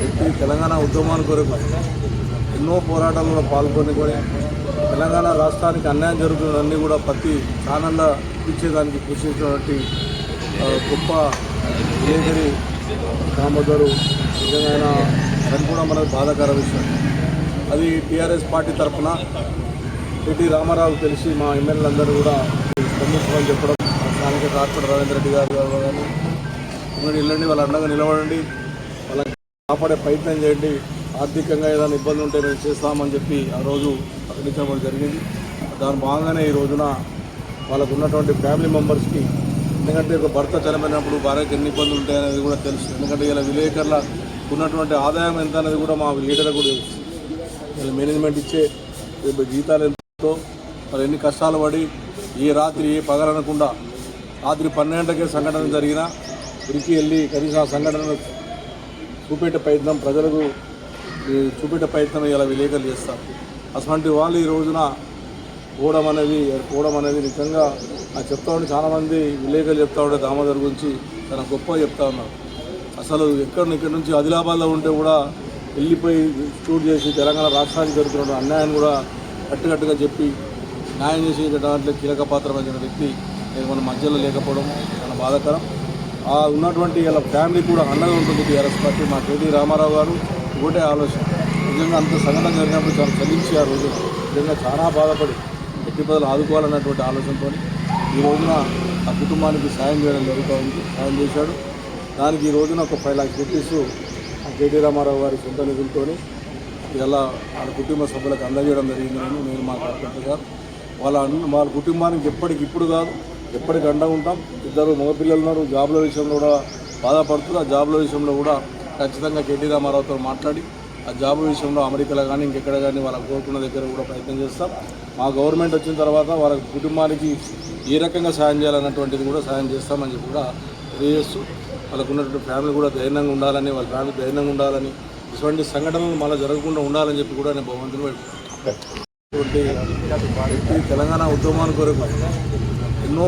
వ్యక్తి తెలంగాణ ఉద్యమాల కొరకు ఎన్నో పోరాటాల్లో పాల్గొని తెలంగాణ రాష్ట్రానికి అన్యాయం జరుగుతున్నవన్నీ కూడా ప్రతి ఛానల్లో ఇచ్చేదానికి కృషి చేసినటువంటి గొప్ప విలేకరి దామోదరు. నిజంగా అది కూడా మనకు బాధాకర విషయం. అది టీఆర్ఎస్ పార్టీ తరఫున కేటీ రామారావు తెలిసి మా ఎమ్మెల్యేలందరూ కూడా స్పందించమని చెప్పడం, స్థానిక కార్పొరేటర్ రవీంద్ర రెడ్డి గారు కానీ వెళ్ళండి, వాళ్ళ అండగా నిలబడండి, వాళ్ళని కాపాడే ప్రయత్నం చేయండి, ఆర్థికంగా ఏదైనా ఇబ్బంది ఉంటే నేను చేస్తామని చెప్పి ఆ రోజు ప్రకటించడం జరిగింది. దాని భాగంగానే ఈ రోజున వాళ్ళకు ఉన్నటువంటి ఫ్యామిలీ మెంబర్స్కి, ఎందుకంటే ఒక భర్త చనిపోయినప్పుడు భార్యకి ఎన్ని ఇబ్బందులు ఉంటాయనేది కూడా తెలుసు. ఎందుకంటే ఇలా విలేకరుల ఉన్నటువంటి ఆదాయం ఎంత అనేది కూడా మా లీడర్ కూడా తెలుసు. వీళ్ళు మేనేజ్మెంట్ ఇచ్చే జీతాలు ఎంతో, వాళ్ళు ఎన్ని కష్టాలు పడి ఏ రాత్రి ఏ పగలనకుండా రాత్రి 12 గంటలకే సంఘటన జరిగినా ఉరికి వెళ్ళి కనీసం ఆ సంఘటనను చూపెట్టే ప్రయత్నం, ప్రజలకు చూపెట్టే ప్రయత్నం ఇలా విలేకరులు చేస్తారు. అటువంటి వాళ్ళు ఈ రోజున పోవడం అనేది నిజంగా నాకు చెప్తా ఉంటే చాలామంది విలేకరులు చెప్తా ఉంటే దామోదర్ గురించి చాలా గొప్పగా చెప్తా ఉన్నారు. అసలు ఇక్కడ నుంచి ఆదిలాబాద్లో ఉంటే కూడా వెళ్ళిపోయి షూట్ చేసి తెలంగాణ రాష్ట్రానికి జరుగుతున్న అన్యాయాన్ని కూడా కట్టుగా చెప్పి న్యాయం చేసి దాంట్లో కీలక పాత్ర వహించిన వ్యక్తి మన మధ్యలో లేకపోవడం చాలా బాధాకరం. ఉన్నటువంటి ఇలా ఫ్యామిలీ కూడా అండగా ఉంటుంది టీఆర్ఎస్ పార్టీ. మా కేటీ రామారావు గారు ఒకటే ఆలోచన, నిజంగా అంత సంఘటన జరిగినప్పుడు చాలా చలించి ఆ రోజు నిజంగా చాలా బాధపడి ఎట్టి ప్రజలు ఆదుకోవాలన్నటువంటి ఆలోచనతో ఈ రోజున ఆ కుటుంబానికి సాయం చేయడం జరుగుతుంది. సాయం చేశాడు. దానికి ఈ రోజున ఒక 5 లక్షల రూపీస్ కేటీ రామారావు గారి సొంత నిధులతో ఇలా వాళ్ళ కుటుంబ సభ్యులకు అందజేయడం జరిగింది. నేను మా కార్పొరేటర్ గారు వాళ్ళ కుటుంబానికి ఎప్పటికిప్పుడు కాదు ఎప్పటికి అండగా ఉంటాం. 2 మగపిల్లలు ఉన్నారు, జాబ్ల విషయంలో కూడా బాధపడుతున్నారు. ఆ జాబ్ల విషయంలో కూడా ఖచ్చితంగా కేటీ రామారావుతో మాట్లాడి ఆ జాబ్ విషయంలో అమెరికాలో కానీ ఇంకెక్కడ కానీ వాళ్ళ కోరుకున్న దగ్గర కూడా ప్రయత్నం చేస్తాం. మా గవర్నమెంట్ వచ్చిన తర్వాత వాళ్ళ కుటుంబానికి ఏ రకంగా సాయం చేయాలన్నటువంటిది కూడా సాయం చేస్తామని చెప్పి కూడా తెలియజేస్తూ, వాళ్ళకు ఉన్నటువంటి ఫ్యామిలీ కూడా ధైర్యంగా ఉండాలని, వాళ్ళ ఫ్యామిలీ ధైర్యంగా ఉండాలని, ఇటువంటి సంఘటనలు మళ్ళీ జరగకుండా ఉండాలని చెప్పి కూడా నేను భగవంతుని పెట్టుకుంటాను. వ్యక్తి తెలంగాణ ఉద్యమాల కొరకు ఎన్నో